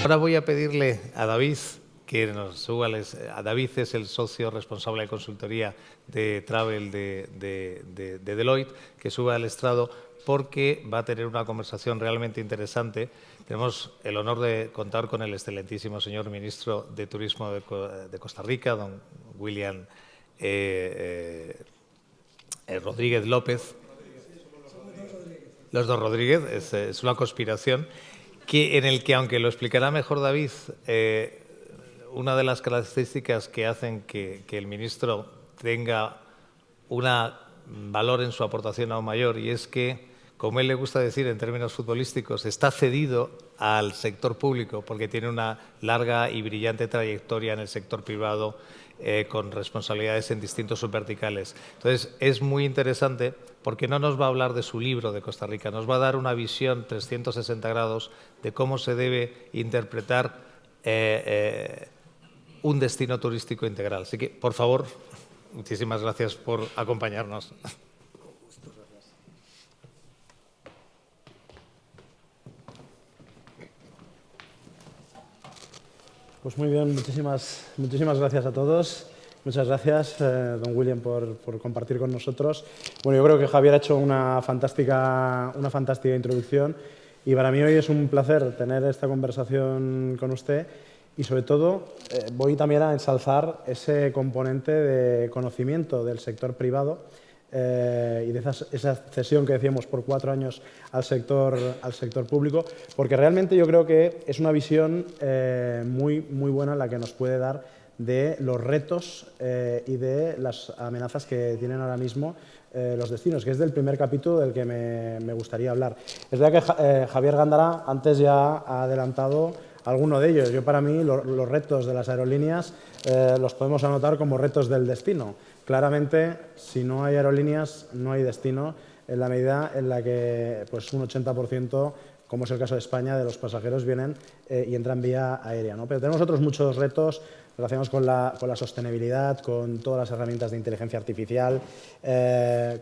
Ahora voy a pedirle a David que nos suba. David es el socio responsable de consultoría de Travel de Deloitte, que suba al estrado porque va a tener una conversación realmente interesante. Tenemos el honor de contar con el excelentísimo señor ministro de Turismo de Costa Rica, don William Rodríguez López. Los dos Rodríguez, es una conspiración, en el que, aunque lo explicará mejor David, una de las características que hacen que el ministro tenga un valor en su aportación aún mayor, y es que, como él le gusta decir en términos futbolísticos, está cedido al sector público porque tiene una larga y brillante trayectoria en el sector privado, con responsabilidades en distintos subverticales. Entonces, es muy interesante porque no nos va a hablar de su libro de Costa Rica, nos va a dar una visión 360 grados de cómo se debe interpretar un destino turístico integral. Así que, por favor, muchísimas gracias por acompañarnos. Pues muy bien, muchísimas gracias a todos. Muchas gracias, don William, por compartir con nosotros. Bueno, yo creo que Javier ha hecho una fantástica introducción y para mí hoy es un placer tener esta conversación con usted y, sobre todo, voy también a ensalzar ese componente de conocimiento del sector privado y de esa cesión que decíamos por 4 años al sector público, porque realmente yo creo que es una visión muy buena la que nos puede dar de los retos y de las amenazas que tienen ahora mismo los destinos, que es del primer capítulo del que me gustaría hablar. Es verdad que Javier Gándara antes ya ha adelantado alguno de ellos. Para mí los retos de las aerolíneas los podemos anotar como retos del destino. Claramente, si no hay aerolíneas, no hay destino, en la medida en la que pues, un 80%, como es el caso de España, de los pasajeros vienen y entran vía aérea, ¿no? Pero tenemos otros muchos retos relacionados con la sostenibilidad, con todas las herramientas de inteligencia artificial,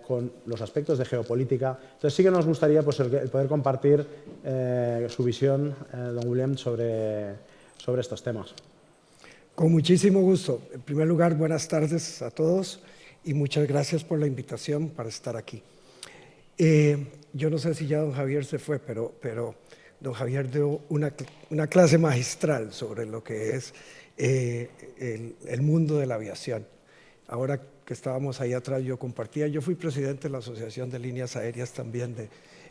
con los aspectos de geopolítica. Entonces sí que nos gustaría pues, el poder compartir su visión, don William, sobre estos temas. Con muchísimo gusto. En primer lugar, buenas tardes a todos y muchas gracias por la invitación para estar aquí. Yo no sé si ya don Javier se fue, pero don Javier dio una clase magistral sobre lo que es el mundo de la aviación. Ahora que estábamos ahí atrás, yo fui presidente de la Asociación de Líneas Aéreas también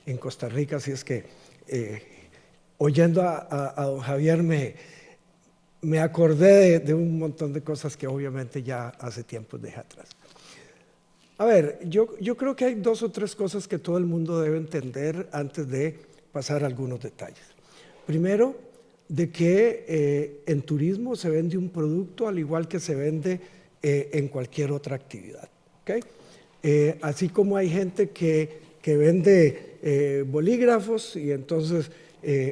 en Costa Rica, así es que oyendo a don Javier me acordé de un montón de cosas que obviamente ya hace tiempo dejé atrás. A ver, yo creo que hay 2 o 3 cosas que todo el mundo debe entender antes de pasar a algunos detalles. Primero, de que en turismo se vende un producto al igual que se vende en cualquier otra actividad, ¿okay? Así como hay gente que vende bolígrafos y entonces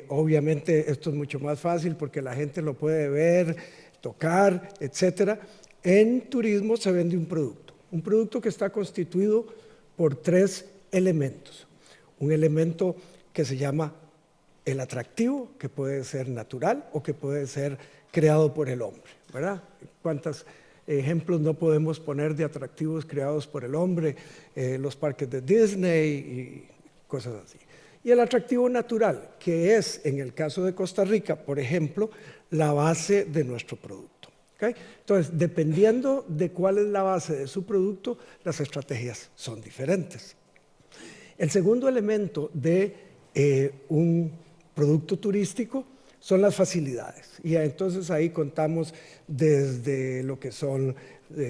obviamente esto es mucho más fácil porque la gente lo puede ver, tocar, etcétera. En turismo se vende un producto que está constituido por 3 elementos. Un elemento que se llama el atractivo, que puede ser natural o que puede ser creado por el hombre, ¿verdad? ¿Cuántos ejemplos no podemos poner de atractivos creados por el hombre? Los parques de Disney y cosas así. Y el atractivo natural, que es, en el caso de Costa Rica, por ejemplo, la base de nuestro producto, ¿okay? Entonces, dependiendo de cuál es la base de su producto, las estrategias son diferentes. El segundo elemento de un producto turístico son las facilidades. Y entonces ahí contamos desde lo que son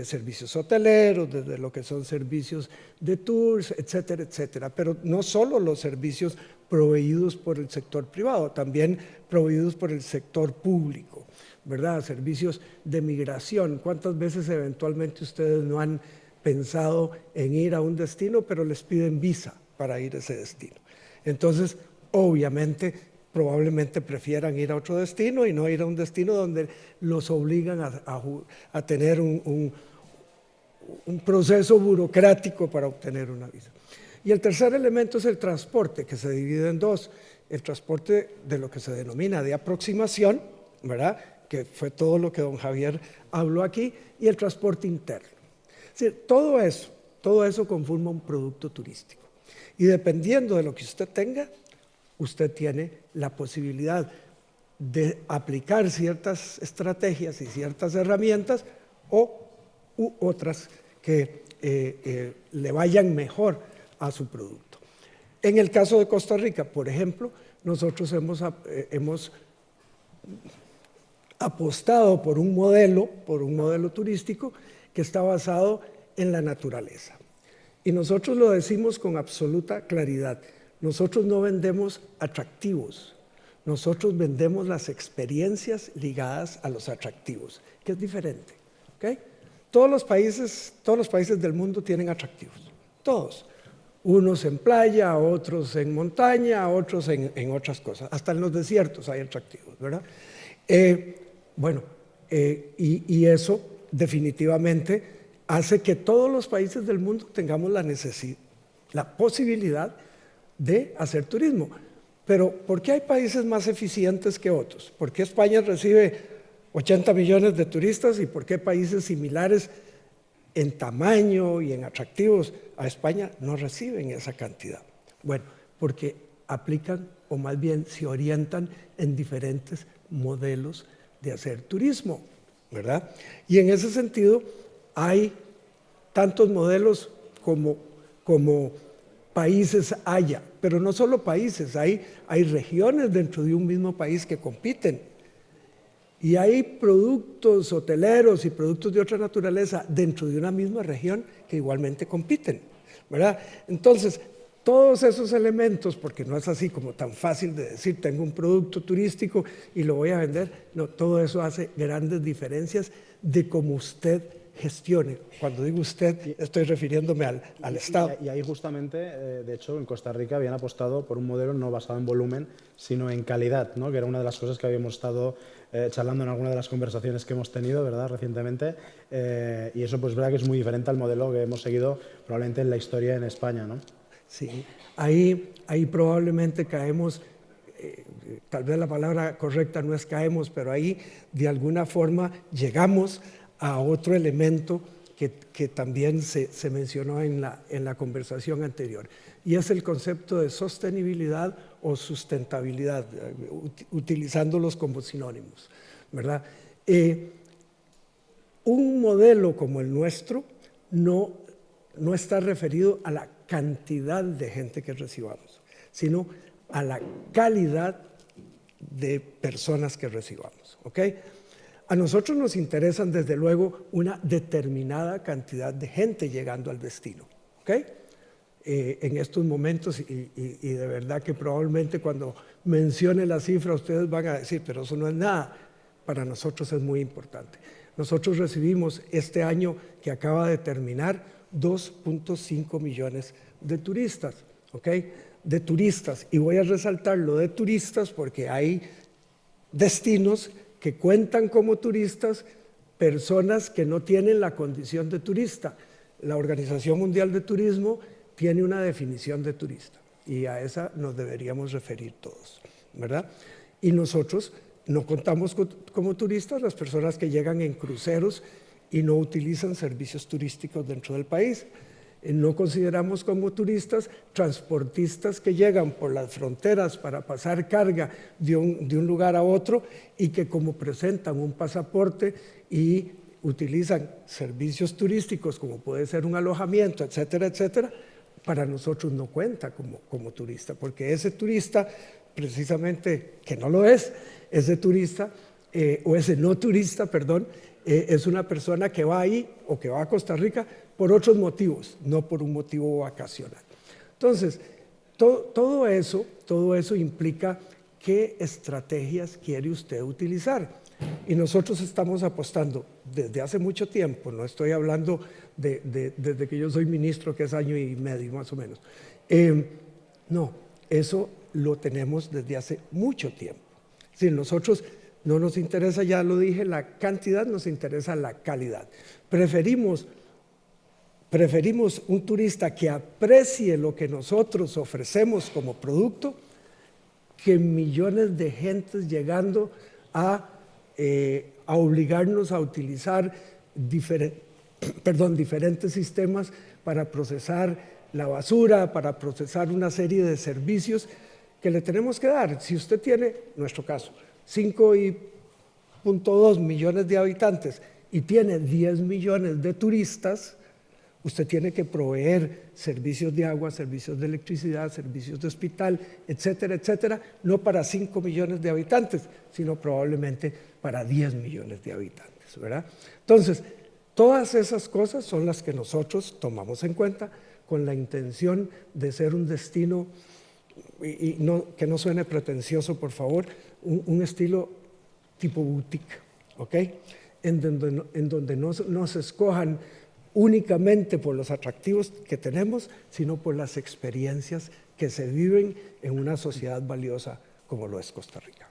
servicios hoteleros, desde lo que son servicios de tours, etcétera, etcétera. Pero no solo los servicios proveídos por el sector privado, también proveídos por el sector público, ¿verdad? Servicios de migración. ¿Cuántas veces eventualmente ustedes no han pensado en ir a un destino, pero les piden visa para ir a ese destino? Entonces, obviamente, probablemente prefieran ir a otro destino y no ir a un destino donde los obligan a tener un proceso burocrático para obtener una visa. Y el tercer elemento es el transporte, que se divide en dos. El transporte de lo que se denomina de aproximación, ¿verdad?, que fue todo lo que don Javier habló aquí, y el transporte interno. Es decir, todo eso conforma un producto turístico. Y dependiendo de lo que usted tenga, usted tiene la posibilidad de aplicar ciertas estrategias y ciertas herramientas u otras que le vayan mejor a su producto. En el caso de Costa Rica, por ejemplo, nosotros hemos apostado por un modelo turístico que está basado en la naturaleza. Y nosotros lo decimos con absoluta claridad. Nosotros no vendemos atractivos, nosotros vendemos las experiencias ligadas a los atractivos, que es diferente. ¿Okay? Todos los países del mundo tienen atractivos, todos. Unos en playa, otros en montaña, otros en otras cosas. Hasta en los desiertos hay atractivos, ¿verdad? Y eso definitivamente hace que todos los países del mundo tengamos la posibilidad de hacer turismo. Pero ¿por qué hay países más eficientes que otros? ¿Por qué España recibe 80 millones de turistas y por qué países similares en tamaño y en atractivos a España no reciben esa cantidad? Bueno, porque aplican, o más bien se orientan en diferentes modelos de hacer turismo, ¿verdad? Y en ese sentido hay tantos modelos como países haya, pero no solo países, hay regiones dentro de un mismo país que compiten. Y hay productos hoteleros y productos de otra naturaleza dentro de una misma región que igualmente compiten, ¿verdad? Entonces, todos esos elementos, porque no es así como tan fácil de decir, tengo un producto turístico y lo voy a vender, no, todo eso hace grandes diferencias de cómo usted gestione. Cuando digo usted, estoy refiriéndome al Estado. Y ahí justamente, de hecho, en Costa Rica habían apostado por un modelo no basado en volumen, sino en calidad, ¿no? Que era una de las cosas que habíamos estado charlando en alguna de las conversaciones que hemos tenido, ¿verdad?, recientemente. Y eso, pues, verdad que es muy diferente al modelo que hemos seguido probablemente en la historia en España, ¿no? Sí, ahí probablemente caemos, tal vez la palabra correcta no es caemos, pero ahí de alguna forma llegamos a otro elemento que también se mencionó en la conversación anterior, y es el concepto de sostenibilidad o sustentabilidad, utilizándolos como sinónimos, ¿verdad? Un modelo como el nuestro no está referido a la cantidad de gente que recibamos, sino a la calidad de personas que recibamos, ¿ok? A nosotros nos interesan, desde luego, una determinada cantidad de gente llegando al destino, ¿ok? En estos momentos, y de verdad que probablemente cuando mencione la cifra ustedes van a decir, pero eso no es nada. Para nosotros es muy importante. Nosotros recibimos este año que acaba de terminar 2.5 millones de turistas, ¿ok? De turistas, y voy a resaltar lo de turistas porque hay destinos que cuentan como turistas personas que no tienen la condición de turista. La Organización Mundial de Turismo tiene una definición de turista y a esa nos deberíamos referir todos, ¿verdad? Y nosotros no contamos como turistas las personas que llegan en cruceros y no utilizan servicios turísticos dentro del país. No consideramos como turistas transportistas que llegan por las fronteras para pasar carga de un lugar a otro y que, como presentan un pasaporte y utilizan servicios turísticos como puede ser un alojamiento, etcétera, etcétera, para nosotros no cuenta como turista, porque ese turista, precisamente, que no lo es, ese turista, o ese no turista, perdón, es una persona que va ahí o que va a Costa Rica por otros motivos, no por un motivo vacacional. Entonces, todo eso implica qué estrategias quiere usted utilizar. Y nosotros estamos apostando desde hace mucho tiempo, no estoy hablando desde que yo soy ministro, que es año y medio más o menos. No, eso lo tenemos desde hace mucho tiempo. Si nosotros no nos interesa, ya lo dije, la cantidad, nos interesa la calidad. Preferimos Preferimos un turista que aprecie lo que nosotros ofrecemos como producto que millones de gentes llegando a obligarnos a utilizar diferentes sistemas para procesar la basura, para procesar una serie de servicios que le tenemos que dar. Si usted tiene, en nuestro caso, 5.2 millones de habitantes y tiene 10 millones de turistas, usted tiene que proveer servicios de agua, servicios de electricidad, servicios de hospital, etcétera, etcétera, no para 5 millones de habitantes, sino probablemente para 10 millones de habitantes, ¿verdad? Entonces, todas esas cosas son las que nosotros tomamos en cuenta con la intención de ser un destino, y que no suene pretencioso, por favor, un estilo tipo boutique, ¿ok? En donde no se escojan únicamente por los atractivos que tenemos, sino por las experiencias que se viven en una sociedad valiosa como lo es Costa Rica.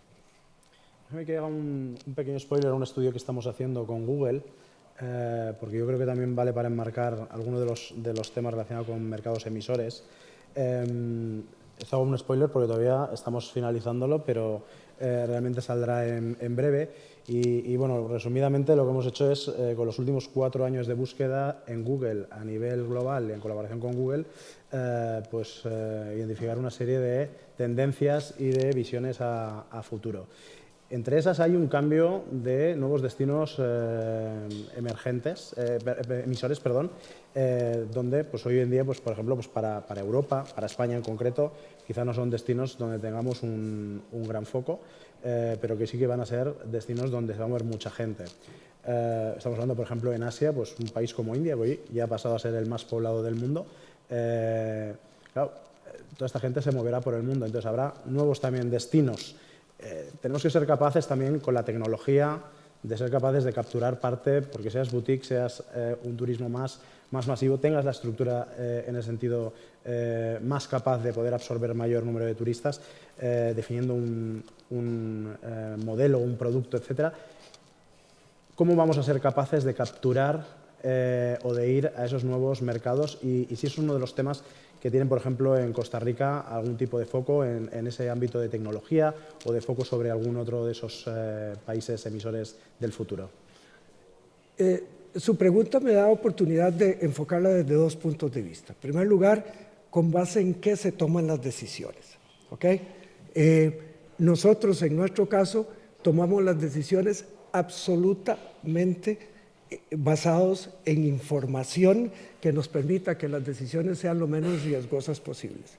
Déjame que haga un pequeño spoiler a un estudio que estamos haciendo con Google, porque yo creo que también vale para enmarcar algunos de los temas relacionados con mercados emisores. Esto hago un spoiler porque todavía estamos finalizándolo, pero realmente saldrá en breve. Y bueno, resumidamente lo que hemos hecho es, con los últimos 4 años de búsqueda en Google a nivel global y en colaboración con Google, identificar una serie de tendencias y de visiones a futuro. Entre esas hay un cambio de nuevos destinos emisores, donde pues, hoy en día, pues, por ejemplo, pues, para Europa, para España en concreto, quizá no son destinos donde tengamos un gran foco, pero que sí que van a ser destinos donde se va a mover mucha gente. Estamos hablando, por ejemplo, en Asia, pues, un país como India, que hoy ya ha pasado a ser el más poblado del mundo. Claro, toda esta gente se moverá por el mundo, entonces habrá nuevos también destinos. Tenemos que ser capaces también con la tecnología de ser capaces de capturar parte, porque seas boutique, seas un turismo más masivo, tengas la estructura en el sentido más capaz de poder absorber mayor número de turistas, definiendo un modelo, un producto, etcétera. ¿Cómo vamos a ser capaces de capturar o de ir a esos nuevos mercados? Y si es uno de los temas que tienen, por ejemplo, en Costa Rica algún tipo de foco en ese ámbito de tecnología o de foco sobre algún otro de esos países emisores del futuro. Su pregunta me da oportunidad de enfocarla desde 2 puntos de vista. En primer lugar, con base en qué se toman las decisiones, ¿ok? Nosotros, en nuestro caso, tomamos las decisiones absolutamente basados en información que nos permita que las decisiones sean lo menos riesgosas posibles.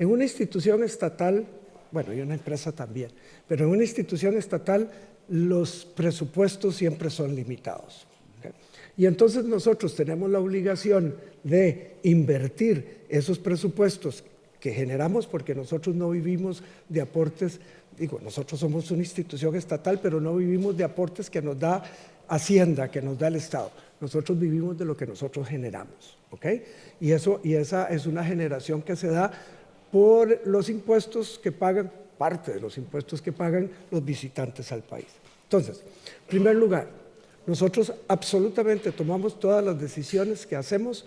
En una institución estatal, bueno, y una empresa también, pero en una institución estatal los presupuestos siempre son limitados, ¿okay? Y entonces nosotros tenemos la obligación de invertir esos presupuestos que generamos, porque nosotros no vivimos de aportes, nosotros somos una institución estatal, pero no vivimos de aportes que nos da Hacienda, que nos da el Estado. Nosotros vivimos de lo que nosotros generamos, ¿ok? Y esa es una generación que se da por los impuestos que pagan, parte de los impuestos que pagan los visitantes al país. Entonces, en primer lugar, nosotros absolutamente tomamos todas las decisiones que hacemos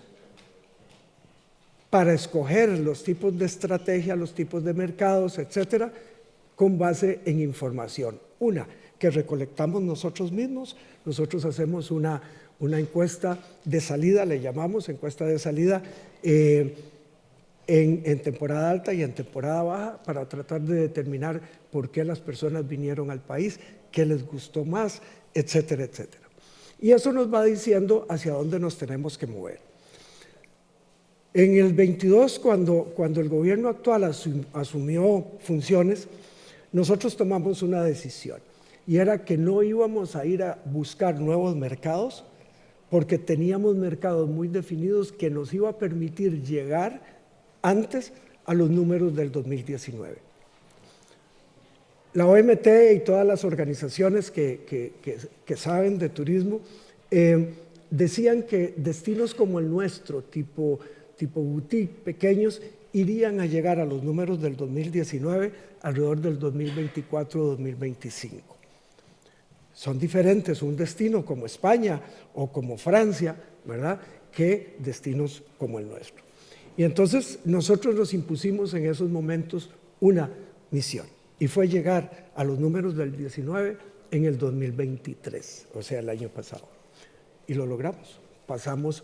para escoger los tipos de estrategia, los tipos de mercados, etcétera, con base en información. Una, que recolectamos nosotros mismos. Nosotros hacemos una encuesta de salida, le llamamos encuesta de salida, en temporada alta y en temporada baja, para tratar de determinar por qué las personas vinieron al país, qué les gustó más, etcétera, etcétera. Y eso nos va diciendo hacia dónde nos tenemos que mover. En el 22, cuando el gobierno actual asumió funciones, nosotros tomamos una decisión, y era que no íbamos a ir a buscar nuevos mercados, porque teníamos mercados muy definidos que nos iba a permitir llegar antes a los números del 2019. La OMT y todas las organizaciones que saben de turismo decían que destinos como el nuestro, tipo boutique, pequeños, irían a llegar a los números del 2019 alrededor del 2024-2025. Son diferentes un destino como España o como Francia, ¿verdad? que destinos como el nuestro. Y entonces nosotros nos impusimos en esos momentos una misión, y fue llegar a los números del 19 en el 2023, o sea, el año pasado. Y lo logramos. Pasamos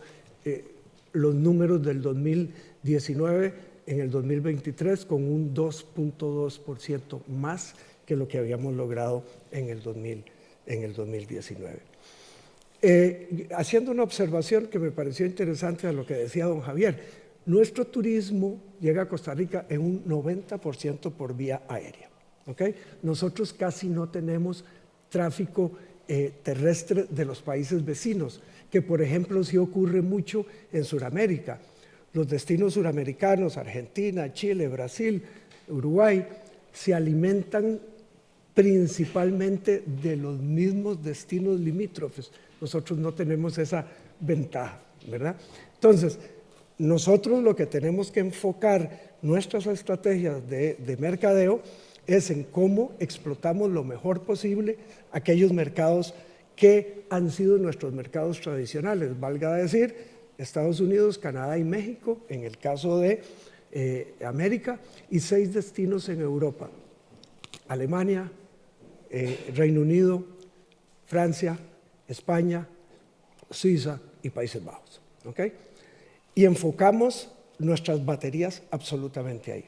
los números del 2019 en el 2023 con un 2.2% más que lo que habíamos logrado en el 2019. Haciendo una observación que me pareció interesante a lo que decía don Javier, nuestro turismo llega a Costa Rica en un 90% por vía aérea. ¿Okay? Nosotros casi no tenemos tráfico terrestre de los países vecinos, que por ejemplo sí ocurre mucho en Sudamérica. Los destinos suramericanos, Argentina, Chile, Brasil, Uruguay, se alimentan principalmente de los mismos destinos limítrofes. Nosotros no tenemos esa ventaja, ¿verdad? Entonces, nosotros lo que tenemos que enfocar nuestras estrategias de mercadeo es en cómo explotamos lo mejor posible aquellos mercados que han sido nuestros mercados tradicionales, valga decir, Estados Unidos, Canadá y México, en el caso de América, y 6 destinos en Europa, Alemania, Reino Unido, Francia, España, Suiza y Países Bajos. ¿Okay? Y enfocamos nuestras baterías absolutamente ahí.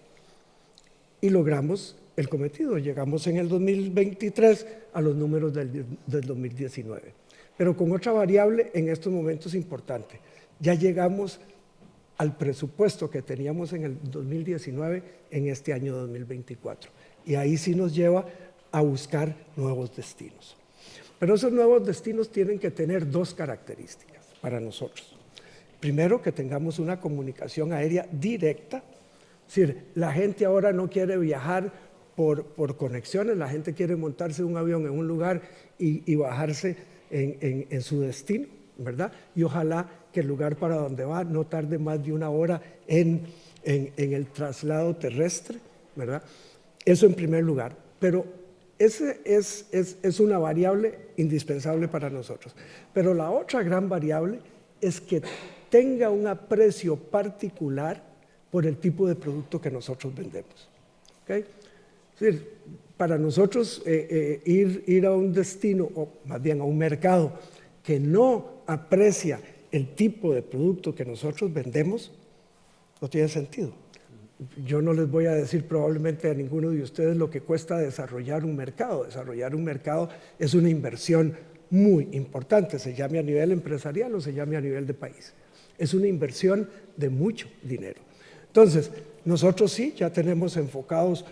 Y logramos el cometido. Llegamos en el 2023 a los números del 2019. Pero con otra variable en estos momentos importante. Ya llegamos al presupuesto que teníamos en el 2019 en este año 2024. Y ahí sí nos lleva a buscar nuevos destinos. Pero esos nuevos destinos tienen que tener 2 características para nosotros. Primero, que tengamos una comunicación aérea directa. Es decir, la gente ahora no quiere viajar por conexiones, la gente quiere montarse un avión en un lugar y bajarse en su destino, ¿verdad? Y ojalá que el lugar para donde va no tarde más de 1 hora en el traslado terrestre, ¿verdad? Eso en primer lugar. Pero ese es una variable indispensable para nosotros. Pero la otra gran variable es que tenga un aprecio particular por el tipo de producto que nosotros vendemos. ¿Okay? Es decir, para nosotros ir a un destino, o más bien a un mercado que no aprecia el tipo de producto que nosotros vendemos, no tiene sentido. Yo no les voy a decir probablemente a ninguno de ustedes lo que cuesta desarrollar un mercado. Desarrollar un mercado es una inversión muy importante, se llame a nivel empresarial o se llame a nivel de país. Es una inversión de mucho dinero. Entonces, nosotros sí ya tenemos enfocados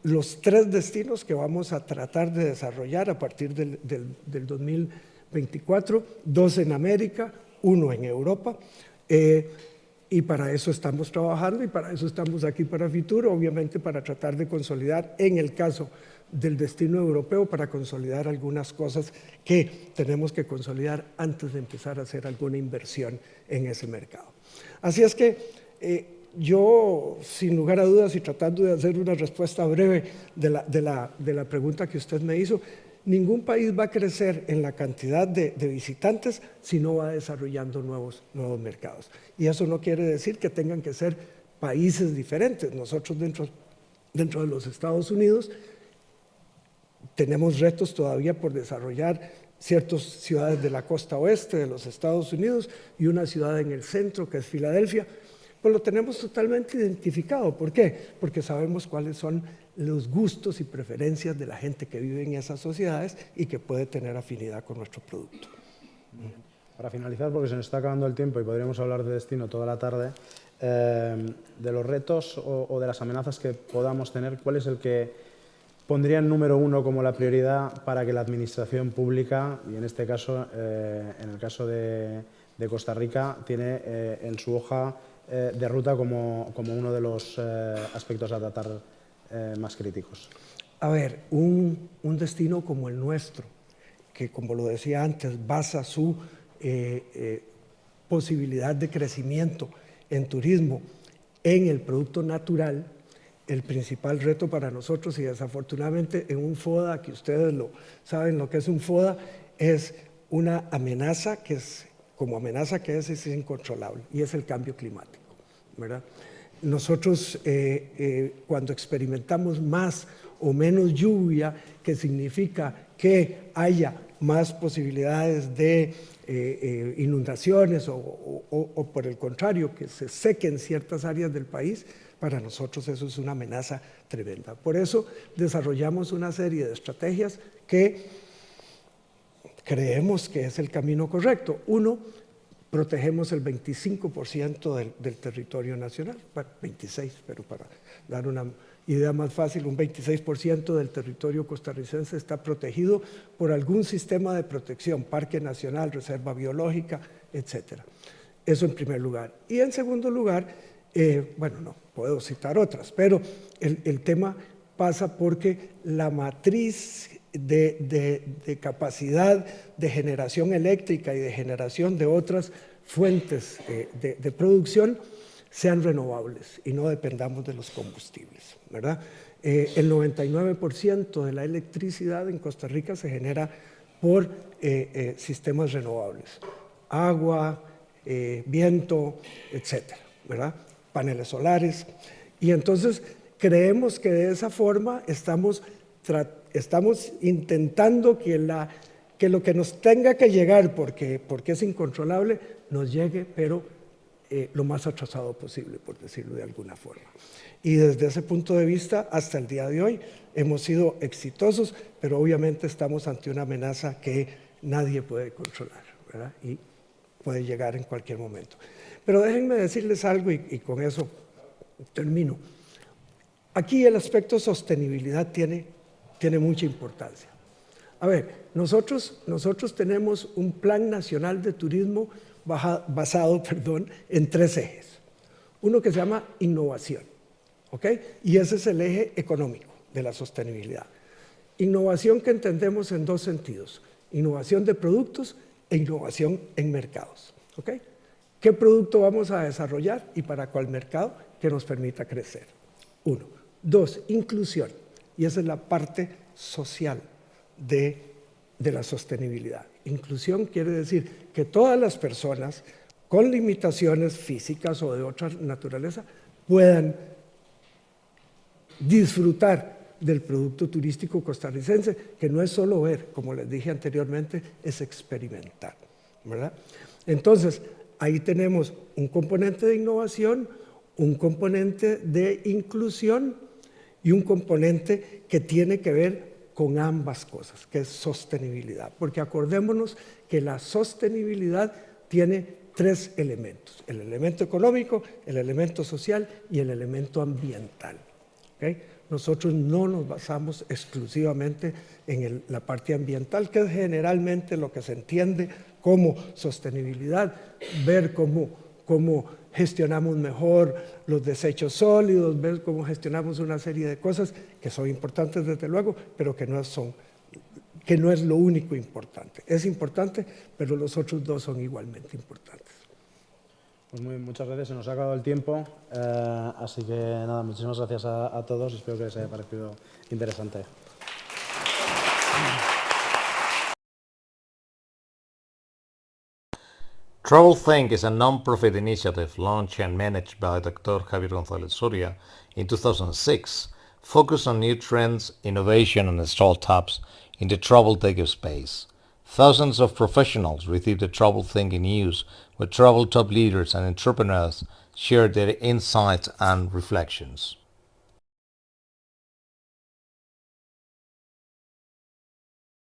los 3 destinos que vamos a tratar de desarrollar a partir del 2024, 2 en América, 1 en Europa, y para eso estamos trabajando y para eso estamos aquí para Fitur, obviamente para tratar de consolidar, en el caso del destino europeo, para consolidar algunas cosas que tenemos que consolidar antes de empezar a hacer alguna inversión en ese mercado. Así es que yo, sin lugar a dudas y tratando de hacer una respuesta breve de la pregunta que usted me hizo, ningún país va a crecer en la cantidad de visitantes si no va desarrollando nuevos mercados. Y eso no quiere decir que tengan que ser países diferentes. Nosotros dentro de los Estados Unidos tenemos retos todavía por desarrollar ciertas ciudades de la costa oeste de los Estados Unidos y una ciudad en el centro que es Filadelfia. Pues lo tenemos totalmente identificado. ¿Por qué? Porque sabemos cuáles son los gustos y preferencias de la gente que vive en esas sociedades y que puede tener afinidad con nuestro producto. Para finalizar, porque se nos está acabando el tiempo y podríamos hablar de destino toda la tarde, de los retos o de las amenazas que podamos tener, ¿cuál es el que pondría en número 1 como la prioridad para que la administración pública, y en este caso, en el caso de Costa Rica, tiene en su hoja de ruta como uno de los aspectos a tratar más críticos? A ver, un destino como el nuestro, que como lo decía antes, basa su posibilidad de crecimiento en turismo en el producto natural, el principal reto para nosotros, y desafortunadamente en un FODA, que ustedes saben lo que es un FODA, es una amenaza que es como amenaza que es incontrolable, y es el cambio climático, ¿verdad? Nosotros cuando experimentamos más o menos lluvia, que significa que haya más posibilidades de inundaciones o por el contrario, que se sequen ciertas áreas del país, para nosotros eso es una amenaza tremenda. Por eso desarrollamos una serie de estrategias que creemos que es el camino correcto. Uno, protegemos el 25% del territorio nacional, bueno, 26, pero para dar una idea más fácil, un 26% del territorio costarricense está protegido por algún sistema de protección, parque nacional, reserva biológica, etc. Eso en primer lugar. Y en segundo lugar, bueno, no puedo citar otras, pero el tema pasa porque la matriz de capacidad de generación eléctrica y de generación de otras fuentes de producción sean renovables y no dependamos de los combustibles, ¿verdad? El 99% de la electricidad en Costa Rica se genera por sistemas renovables, agua, viento, etcétera, ¿verdad? Paneles solares. Y entonces creemos que de esa forma estamos intentando que lo que nos tenga que llegar, porque es incontrolable, nos llegue, pero lo más atrasado posible, por decirlo de alguna forma. Y desde ese punto de vista, hasta el día de hoy, hemos sido exitosos, pero obviamente estamos ante una amenaza que nadie puede controlar, ¿verdad? Y puede llegar en cualquier momento. Pero déjenme decirles algo y con eso termino. Aquí el aspecto sostenibilidad tiene mucha importancia. A ver, nosotros tenemos un plan nacional de turismo basado en 3 ejes. Uno que se llama innovación, ¿ok? Y ese es el eje económico de la sostenibilidad. Innovación que entendemos en 2 sentidos, innovación de productos e innovación en mercados, ¿ok? ¿Qué producto vamos a desarrollar y para cuál mercado que nos permita crecer? 1. 2, inclusión, y esa es la parte social de la sostenibilidad. Inclusión quiere decir que todas las personas con limitaciones físicas o de otra naturaleza puedan disfrutar del producto turístico costarricense, que no es solo ver, como les dije anteriormente, es experimentar, ¿verdad? Entonces, ahí tenemos un componente de innovación, un componente de inclusión y un componente que tiene que ver con ambas cosas, que es sostenibilidad. Porque acordémonos que la sostenibilidad tiene 3 elementos: el elemento económico, el elemento social y el elemento ambiental. ¿Okay? Nosotros no nos basamos exclusivamente en la parte ambiental, que es generalmente lo que se entiende como sostenibilidad, ver cómo gestionamos mejor los desechos sólidos, ver cómo gestionamos una serie de cosas que son importantes desde luego, pero que no es lo único importante. Es importante, pero los otros 2 son igualmente importantes. Pues muchas gracias, se nos ha acabado el tiempo, así que nada, muchísimas gracias a todos, espero que les haya parecido interesante. TroubleThink is a non-profit initiative launched and managed by Dr. Javier González Soria in 2006, focused on new trends, innovation, and startups in the TroubleThink space. Thousands of professionals receive the TroubleThink news, where travel top leaders and entrepreneurs share their insights and reflections.